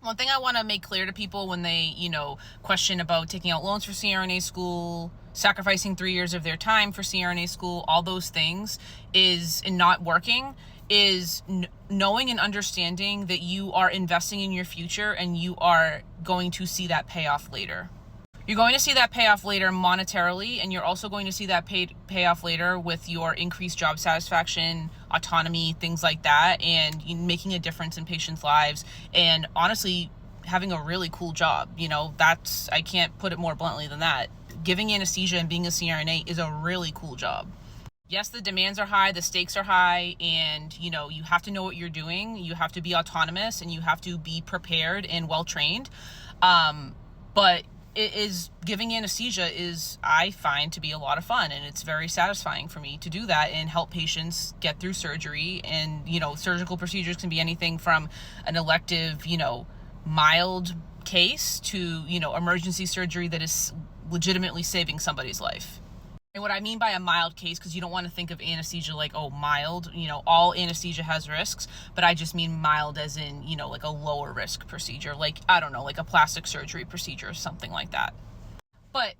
One thing I want to make clear to people when they, question about taking out loans for CRNA school, sacrificing 3 years of their time for CRNA school, all those things and not working, is knowing and understanding that you are investing in your future and you are going to see that payoff later. You're going to see that payoff later monetarily, and you're also going to see that payoff later with your increased job satisfaction, autonomy, things like that, and making a difference in patients' lives, and honestly, having a really cool job. I can't put it more bluntly than that. Giving anesthesia and being a CRNA is a really cool job. Yes, the demands are high, the stakes are high, and you have to know what you're doing. You have to be autonomous, and you have to be prepared and well-trained. But giving anesthesia is, I find, to be a lot of fun, and it's very satisfying for me to do that and help patients get through surgery. And surgical procedures can be anything from an elective, mild case to emergency surgery that is legitimately saving somebody's life. And what I mean by a mild case, because you don't want to think of anesthesia like, oh, mild, all anesthesia has risks, but I just mean mild as in, like a lower risk procedure, like, I don't know, like a plastic surgery procedure or something like that. But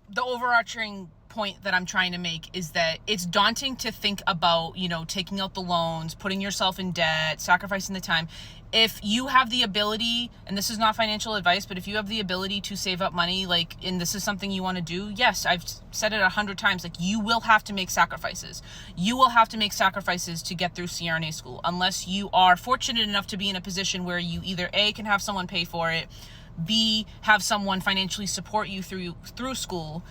the overarching point that I'm trying to make is that it's daunting to think about, taking out the loans, putting yourself in debt, sacrificing the time. If you have the ability, and this is not financial advice, but if you have the ability to save up money, and this is something you want to do, yes, I've said it 100 times, you will have to make sacrifices. You will have to make sacrifices to get through CRNA school, unless you are fortunate enough to be in a position where you either A, can have someone pay for it, B, have someone financially support you through school,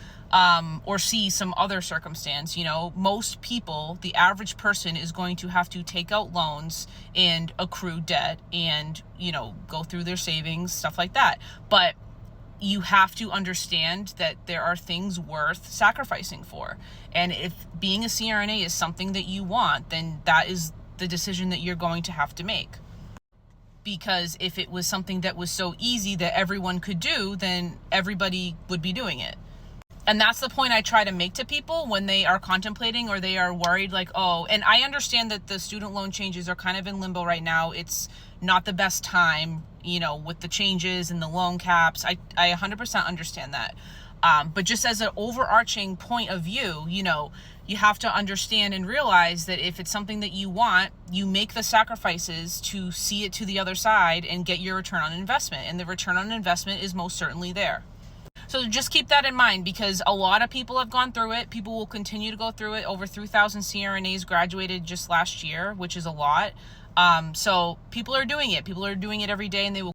or C, some other circumstance. Most people, the average person, is going to have to take out loans and accrue debt and, go through their savings, stuff like that. But you have to understand that there are things worth sacrificing for. And if being a CRNA is something that you want, then that is the decision that you're going to have to make. Because if it was something that was so easy that everyone could do, then everybody would be doing it. And that's the point I try to make to people when they are contemplating or they are worried, and I understand that the student loan changes are kind of in limbo right now. It's not the best time, with the changes and the loan caps. I 100% understand that. But just as an overarching point of view, you have to understand and realize that if it's something that you want, you make the sacrifices to see it to the other side and get your return on investment. And the return on investment is most certainly there. So just keep that in mind, because a lot of people have gone through it. People will continue to go through it. Over 3,000 CRNAs graduated just last year, which is a lot. So people are doing it. People are doing it every day, and they will